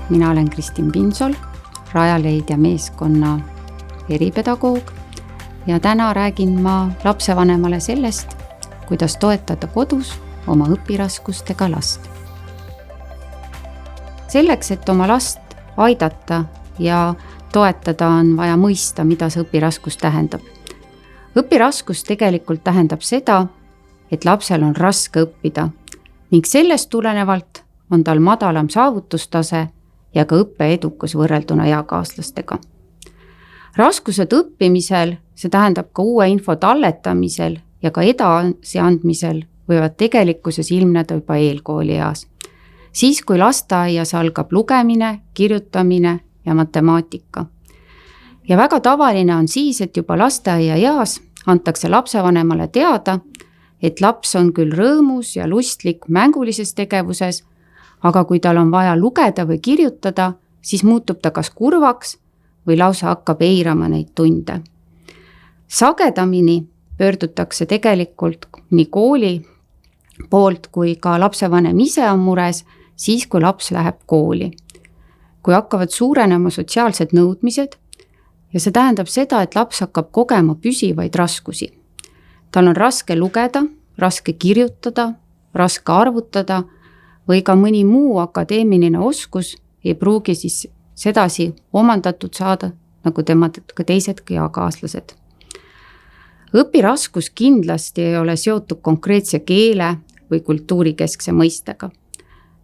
mina olen Kristin Pinsol, Rajaleidja meeskonna eripedagoog ja täna räägin ma lapsevanemale sellest, kuidas toetada kodus oma õpiraskustega last. Selleks, et oma last aidata ja toetada, on vaja mõista, mida see õpiraskus tähendab. Õpiraskus tegelikult tähendab seda, et lapsel on raske õppida ning sellest tulenevalt on tal madalam saavutustase ja ka õppeedukus võrrelduna eakaaslastega. Raskused õppimisel, see tähendab ka uue info talletamisel ja ka edasiandmisel võivad tegelikkuses ilmneda juba eelkoolieas. Siis, kui lasteaias algab lugemine, kirjutamine ja matemaatika. Ja väga tavaline on siis, et juba lasteaia eas antakse lapsevanemale teada, et laps on küll rõõmus ja lustlik mängulises tegevuses, aga kui tal on vaja lugeda või kirjutada, siis muutub ta kas kurvaks või lausa hakkab eirama neid tunde. Sagedamini pöördutakse tegelikult nii kooli poolt kui ka lapsevanem ise on mures siis, kui laps läheb kooli. Kui hakkavad suurenema sotsiaalsed nõudmised ja see tähendab seda, et laps hakkab kogema püsivaid raskusi. Tal on raske lugeda, raske kirjutada, raske arvutada või ka mõni muu akadeemiline oskus ei pruugi siis sedasi omandatud saada, nagu tema ka teisedki eakaaslased. Õpiraskus kindlasti ei ole seotud konkreetse keele või kultuurikeskse mõistega.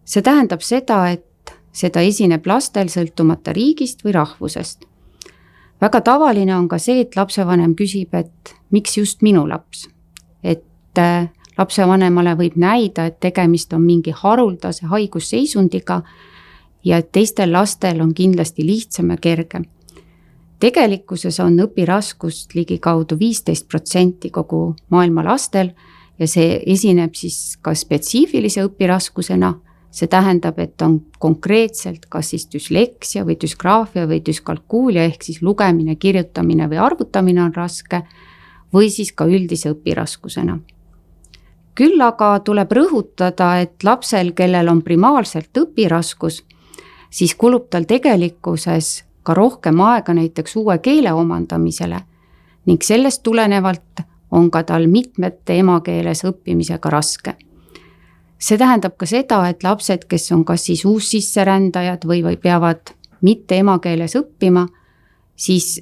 See tähendab seda, et seda esineb lastel sõltumata riigist või rahvusest. Väga tavaline on ka see, et lapsevanem küsib, et miks just minu laps. Et lapsevanemale võib näida, et tegemist on mingi haruldase haigusseisundiga ja et teistel lastel on kindlasti lihtsam ja kergem. Tegelikkuses on õpiraskust ligikaudu 15% kogu maailma lastel ja see esineb siis ka spetsiifilise õpiraskusena. See tähendab, et on konkreetselt kas siis düsleksia või düsgraafia või düskalkuulia ehk siis lugemine, kirjutamine või arvutamine on raske või siis ka üldise õpiraskusena. Küll aga tuleb rõhutada, et lapsel, kellel on primaarselt õpiraskus, siis kulub tal tegelikkuses ka rohkem aega näiteks uue keele omandamisele ning sellest tulenevalt on ka tal mitmete emakeeles õppimisega raske. See tähendab ka seda, et lapsed, kes on kas siis uussisserändajad või peavad mitte emakeeles õppima, siis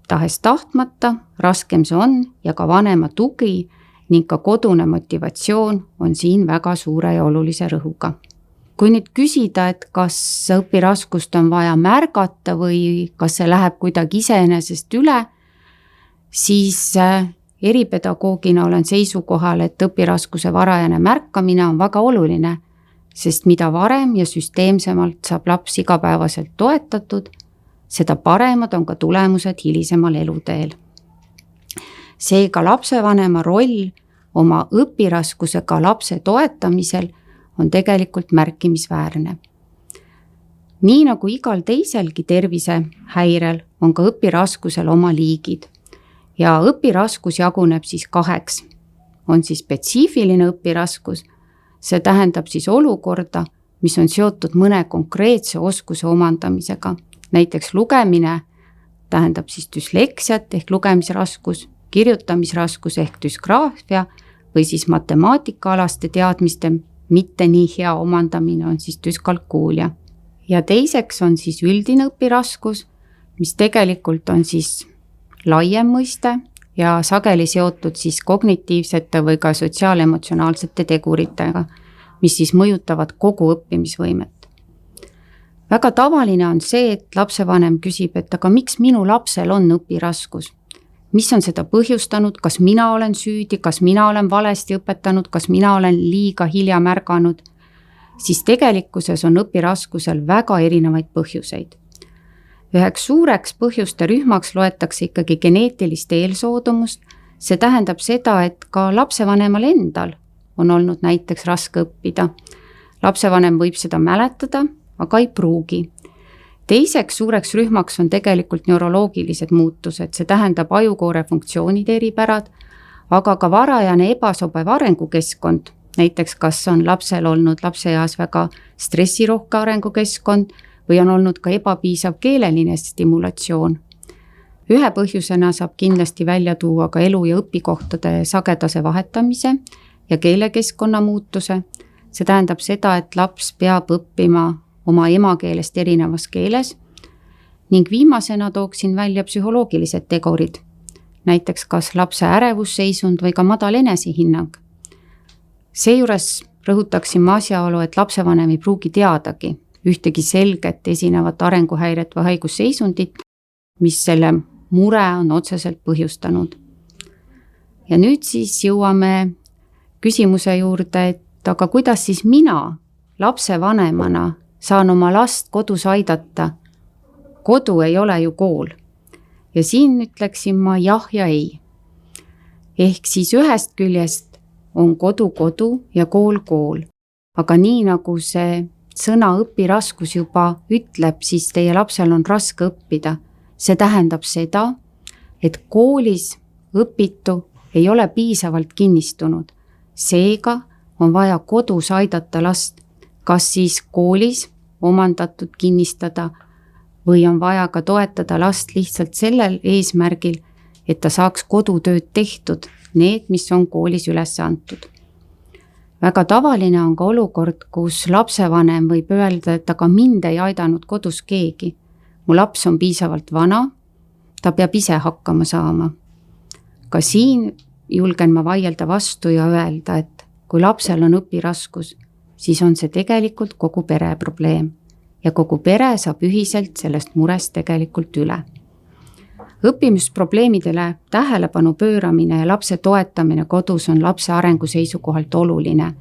tahes tahtmata raskem see on ja ka vanema tugi ning ka kodune motivatsioon on siin väga suure ja olulise rõhuga. Kui nüüd küsida, et kas õpiraskust on vaja märgata või kas see läheb kuidagi iseenesest üle, siis eripedagoogina olen seisukohal, et õpiraskuse varajane märkamine on väga oluline, sest mida varem ja süsteemsemalt saab laps igapäevaselt toetatud, seda paremad on ka tulemused hilisemal eluteel. Seega lapsevanema roll oma õpiraskusega lapse toetamisel on tegelikult märkimisväärne. Nii nagu igal teiselgi tervisehäirel on ka õpiraskusel oma liigid. Ja õpiraskus jaguneb siis 2. On siis spetsiifiline õpiraskus, see tähendab siis olukorda, mis on seotud mõne konkreetse oskuse omandamisega. Näiteks lugemine tähendab siis düsleksiat ehk lugemisraskus, kirjutamisraskus ehk düsgraafia või siis matemaatikaalaste teadmiste mitte nii hea omandamine on siis düskalkuulia. Ja teiseks on siis üldine õpiraskus, mis tegelikult on siis laiem mõiste ja sageli seotud siis kognitiivsete või ka sotsiaalemotsionaalsete teguritega, mis siis mõjutavad kogu õppimisvõimet. Väga tavaline on see, et lapsevanem küsib, et aga miks minu lapsel on õpiraskus? Mis on seda põhjustanud, kas mina olen süüdi, kas mina olen valesti õpetanud, kas mina olen liiga hilja märganud? Siis tegelikkuses on õpiraskusel väga erinevaid põhjuseid. Üheks suureks põhjuste rühmaks loetakse ikkagi geneetilist eelsoodumust. See tähendab seda, et ka lapsevanemal endal on olnud näiteks raske õppida. Lapsevanem võib seda mäletada, aga ei pruugi. Teiseks suureks rühmaks on tegelikult neuroloogilised muutused, see tähendab ajukoore funktsioonide eripärad, aga ka varajane ebasobiv arengukeskkond, näiteks kas on lapsel olnud lapseeas väga stressirohke arengukeskkond või on olnud ka ebapiisav keeleline stimulatsioon. Ühe põhjusena saab kindlasti välja tuua ka elu- ja õpikohtade sagedase vahetamise ja keelekeskkonna muutuse. See tähendab seda, et laps peab õppima oma emakeelest erinevas keeles ning viimasena tooksin välja psühholoogilised tegurid, näiteks kas lapse ärevusseisund või ka madal enesehinnang. Seejuures rõhutaksin ma asjaolu, et lapsevanem ei pruugi teadagi ühtegi selget esinevat arenguhäiret või haigusseisundit, mis selle mure on otseselt põhjustanud. Ja nüüd siis jõuame küsimuse juurde, et aga kuidas siis mina lapsevanemana saan oma last kodus aidata? Kodu ei ole ju kool. Ja siin ütleksin ma jah ja ei. Ehk siis ühest küljest on kodu kodu ja kool kool. Aga nii nagu see sõna õpiraskus juba ütleb, siis teie lapsel on raske õppida. See tähendab seda, et koolis õpitu ei ole piisavalt kinnistunud. Seega on vaja kodus aidata last, kas siis koolis omandatud kinnistada või on vaja ka toetada last lihtsalt sellel eesmärgil, et ta saaks kodutööd tehtud, need, mis on koolis üles antud. Väga tavaline on ka olukord, kus lapsevanem võib öelda, et aga mind ei aidanud kodus keegi. Mu laps on piisavalt vana, ta peab ise hakkama saama. Ka siin julgen ma vaielda vastu ja öelda, et kui lapsel on õpiraskus, siis on see tegelikult kogu pere probleem ja kogu pere saab ühiselt sellest murest tegelikult üle. Õppimisprobleemidele tähelepanu pööramine ja lapse toetamine kodus on lapse arengu seisukohalt oluline,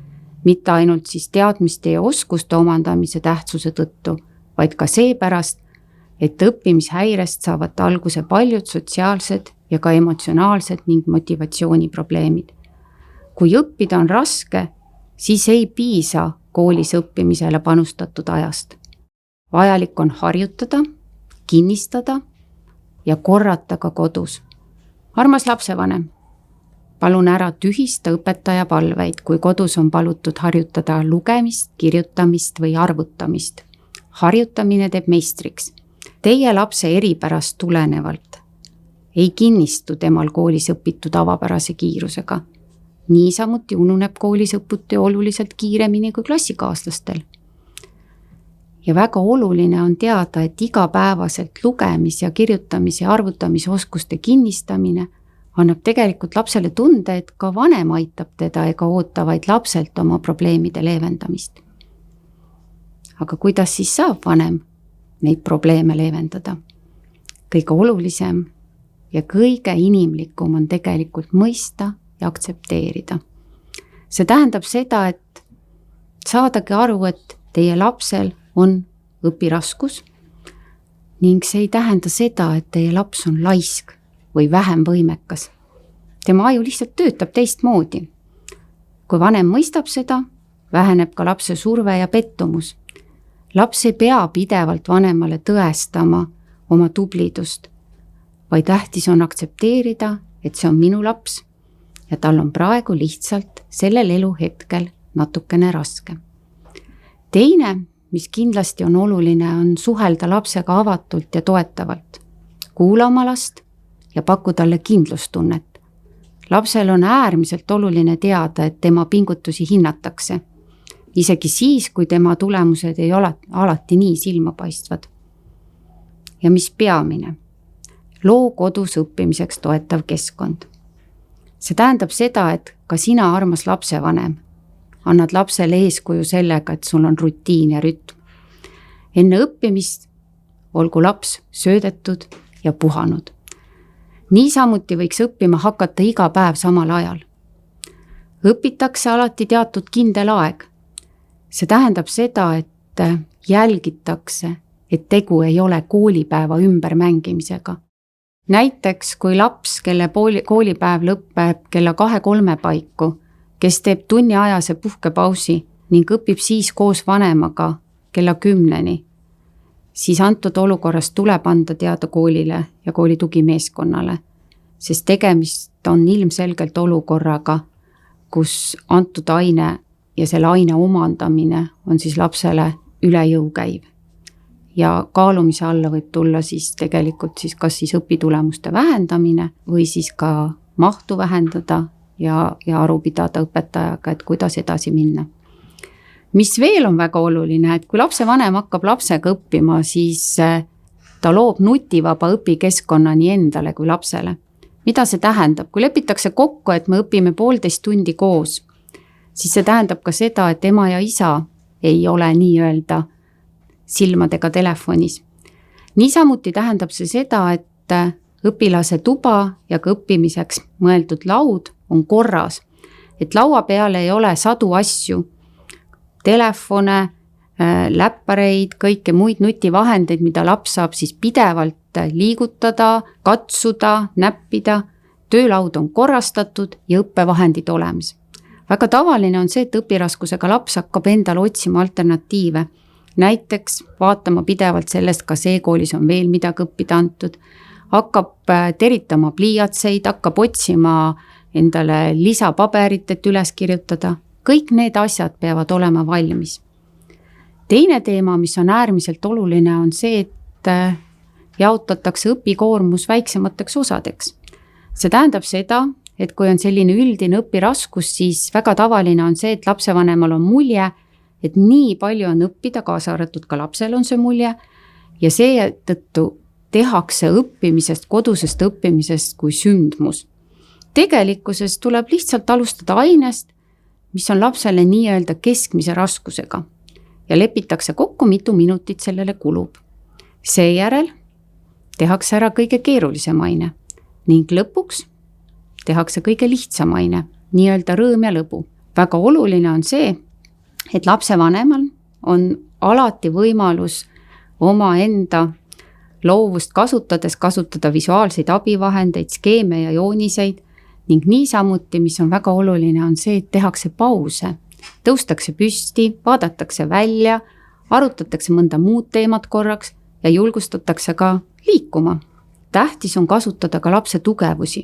mitte ainult siis teadmiste ja oskuste omandamise tähtsuse tõttu, vaid ka seepärast, et õppimishäirest saavad alguse paljud sotsiaalsed ja ka emotsionaalsed ning motivatsiooniprobleemid. Kui õppida on raske, siis ei piisa koolis õppimisele panustatud ajast. Vajalik on harjutada, kinnistada ja korrata ka kodus. Armas lapsevanem, palun ära tühista õpetaja palveid, kui kodus on palutud harjutada lugemist, kirjutamist või arvutamist. Harjutamine teeb meistriks. Teie lapse eripärast tulenevalt ei kinnistu temal koolis õpitu tavapärase kiirusega. Niisamuti ununeb koolis õpitu oluliselt kiiremini kui klassikaaslastel. Ja väga oluline on teada, et igapäevaselt lugemis- ja kirjutamis- ja arvutamisoskuste kinnistamine annab tegelikult lapsele tunde, et ka vanem aitab teda ega oota vaid lapselt oma probleemide leevendamist. Aga kuidas siis saab vanem neid probleeme leevendada? Kõige olulisem ja kõige inimlikum on tegelikult mõista ja aktsepteerida. See tähendab seda, et saadagi aru, et teie lapsel on õpiraskus ning see ei tähenda seda, et teie laps on laisk või vähem võimekas. Tema aju lihtsalt töötab teistmoodi. Kui vanem mõistab seda, väheneb ka lapse surve ja pettumus. Laps ei pea pidevalt vanemale tõestama oma tublidust, vaid tähtis on aktsepteerida, et see on minu laps ja tal on praegu lihtsalt sellel eluhetkel natukene raske. Teine, mis kindlasti on oluline, on suhelda lapsega avatult ja toetavalt. Kuula oma last ja paku talle kindlustunnet. Lapsel on äärmiselt oluline teada, et tema pingutusi hinnatakse. Isegi siis, kui tema tulemused ei ole alati nii silmapaistvad. Ja mis peamine? Loo kodus õppimiseks toetav keskkond. See tähendab seda, et ka sina, armas lapsevanem, annad lapsele eeskuju sellega, et sul on rutiin ja rütm. Enne õppimist olgu laps söödetud ja puhanud. Niisamuti võiks õppima hakata iga päev samal ajal. Õpitakse alati teatud kindel aeg. See tähendab seda, et jälgitakse, et tegu ei ole koolipäeva ümbermängimisega. Näiteks, kui laps, kelle koolipäev lõpeb kella 2-3 paiku, kes teeb tunniajase puhkepausi ning õpib siis koos vanemaga kella 10-ni, siis antud olukorras tuleb anda teada koolile ja kooli tugimeeskonnale, sest tegemist on ilmselgelt olukorraga, kus antud aine ja selle aine omandamine on siis lapsele üle jõu käiv. ja kaalumise alla võib tulla siis tegelikult siis kas siis õpitulemuste vähendamine või siis ka mahtu vähendada ja aru pidada õpetajaga, et kuidas edasi minna. Mis veel on väga oluline, et kui lapsevanem hakkab lapsega õppima, siis ta loob nutivaba õpikeskkonna nii endale kui lapsele. Mida see tähendab? Kui lepitakse kokku, et me õpime 1,5 tundi koos, siis see tähendab ka seda, et ema ja isa ei ole nii-öelda silmadega telefonis. Niisamuti tähendab see seda, et õpilase tuba ja ka õppimiseks mõeldud laud on korras. Et laua peale ei ole sadu asju, telefone, läppareid, kõike muid nutivahendeid, mida laps saab siis pidevalt liigutada, katsuda, näppida. Töölaud on korrastatud ja õppevahendid olemas. Väga tavaline on see, et õpiraskusega laps hakkab endale otsima alternatiive. Näiteks vaatama pidevalt sellest, kas e-koolis on veel midagi õppida antud, hakkab teritama pliiatseid, hakkab otsima endale lisapaberit, et üles kirjutada. Kõik need asjad peavad olema valmis. Teine teema, mis on äärmiselt oluline, on see, et jaotatakse õpikoormus väiksemateks osadeks. See tähendab seda, et kui on selline üldine õpiraskus, siis väga tavaline on see, et lapsevanemal on mulje, et nii palju on õppida, kaasa arvatud ka lapsel on see mulje, ja seetõttu tehakse õppimisest, kodusest õppimisest kui sündmus. Tegelikkuses tuleb lihtsalt alustada ainest, mis on lapsele nii-öelda keskmise raskusega ja lepitakse kokku, mitu minutit sellele kulub. Seejärel tehakse ära kõige keerulisem aine ning lõpuks tehakse kõige lihtsam aine, nii-öelda rõõm ja lõbu. Väga oluline on see, et lapsevanemal on alati võimalus oma enda loovust kasutades kasutada visuaalseid abivahendeid, skeeme ja jooniseid ning niisamuti, mis on väga oluline, on see, et tehakse pause, tõustakse püsti, vaadatakse välja, arutatakse mõnda muud teemat korraks ja julgustatakse ka liikuma. Tähtis on kasutada ka lapse tugevusi.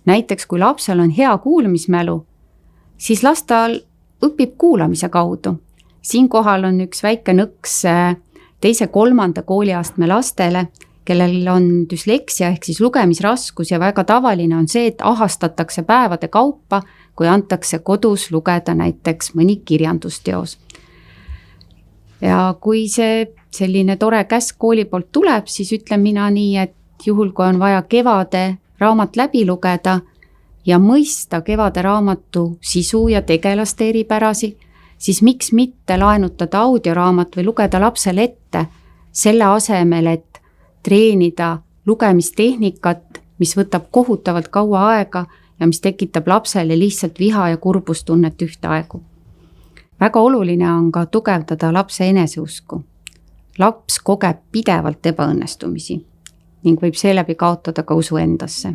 Näiteks kui lapsel on hea kuulamismälu, siis las ta õpib kuulamise kaudu. Siinkohal on üks väike nõks 2.–3. kooliastme lastele, kellel on düsleksia ehk siis lugemisraskus ja väga tavaline on see, et ahastatakse päevade kaupa, kui antakse kodus lugeda näiteks mõni kirjandusteos. Ja kui see selline tore käsk kooli poolt tuleb, siis ütlen mina nii, et juhul kui on vaja kevade raamat läbi lugeda ja mõista kevade raamatu sisu ja tegelaste eripärasi, siis miks mitte laenutada audioraamat või lugeda lapsele ette selle asemel, et treenida lugemistehnikat, mis võtab kohutavalt kaua aega ja mis tekitab lapsele lihtsalt viha ja kurbustunnet ühtaegu. Väga oluline on ka tugevdada lapse eneseusku. Laps kogeb pidevalt ebaõnnestumisi ning võib seeläbi kaotada ka usu endasse.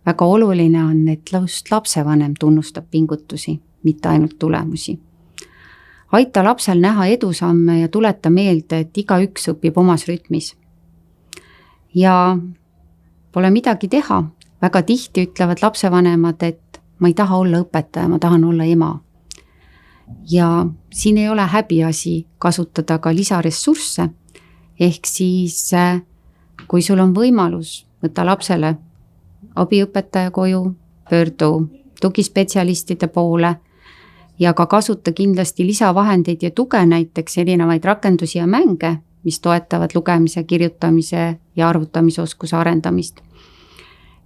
Väga oluline on, et lapsevanem tunnustab pingutusi, mitte ainult tulemusi. Aita lapsel näha edusamme ja tuleta meelde, et igaüks õpib omas rütmis. Ja pole midagi teha. Väga tihti ütlevad lapsevanemad, et ma ei taha olla õpetaja, ma tahan olla ema. Ja siin ei ole häbiasi kasutada ka lisaressursse. Ehk siis, kui sul on võimalus võtta lapsele abiõpetaja koju, pöördu tugispetsialistide poole ja ka kasuta kindlasti lisavahendeid ja tuge, näiteks erinevaid rakendusi ja mänge, mis toetavad lugemise, kirjutamise ja arvutamisoskuse arendamist.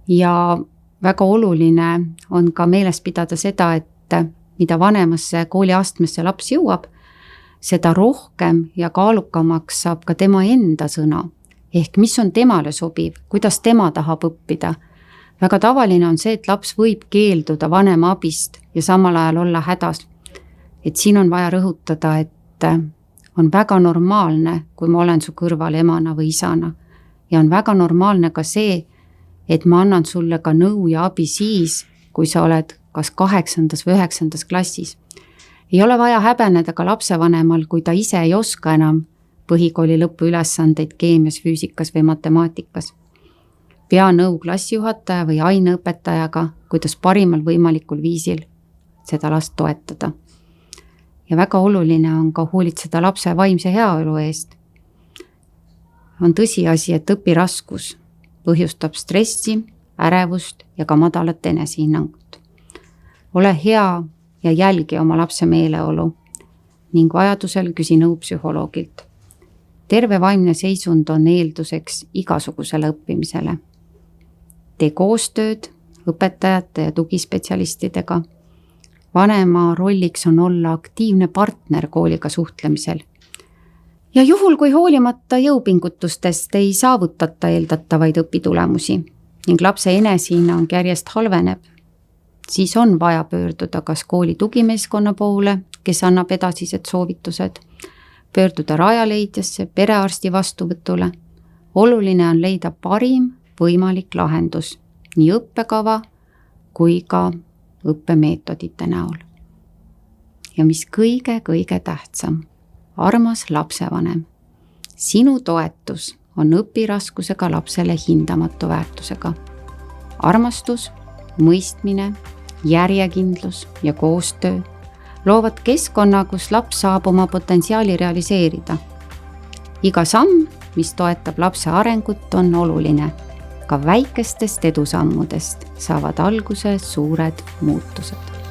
Ja väga oluline on ka meeles pidada seda, et mida vanemasse kooliastmesse laps jõuab, seda rohkem ja kaalukamaks saab ka tema enda sõna. Ehk mis on temale sobiv, kuidas tema tahab õppida. Väga tavaline on see, et laps võib keelduda vanema abist ja samal ajal olla hädas. Et siin on vaja rõhutada, et on väga normaalne, kui ma olen su kõrval emana või isana. Ja on väga normaalne ka see, et ma annan sulle ka nõu ja abi siis, kui sa oled kas 8. või 9. klassis. Ei ole vaja häbeneda ka lapsevanemal, kui ta ise ei oska enam põhikooli lõpuülesandeid keemias, füüsikas või matemaatikas. Pea nõu klassijuhataja või aineõpetajaga, kuidas parimal võimalikul viisil seda last toetada. Ja väga oluline on ka hoolitseda lapse vaimse heaolu eest. on tõsiasi, et õpiraskus põhjustab stressi, ärevust ja ka madalat enesehinnangut. Ole hea ja jälgi oma lapse meeleolu ning vajadusel küsi nõu psühholoogilt. Terve vaimne seisund on eelduseks igasugusele õppimisele. Tee koostööd õpetajate ja tugispetsialistidega. Vanema rolliks on olla aktiivne partner kooliga suhtlemisel. Ja juhul, kui hoolimata jõupingutustest ei saavutata eeldatavaid õpitulemusi ning lapse enesehinnang järjest halveneb, siis on vaja pöörduda kas kooli tugimeeskonna poole, kes annab edasised soovitused, pöörduda rajaleidjasse, perearsti vastuvõtule. Oluline on leida parim võimalik lahendus nii õppekava kui ka õppemeetodite näol. Ja mis kõige tähtsam, armas lapsevanem, sinu toetus on õpiraskusega lapsele hindamatu väärtusega. Armastus, mõistmine, järjekindlus ja koostöö loovad keskkonna, kus laps saab oma potentsiaali realiseerida. Iga samm, mis toetab lapse arengut, on oluline. Ka väikestest edusammudest saavad alguse suured muutused.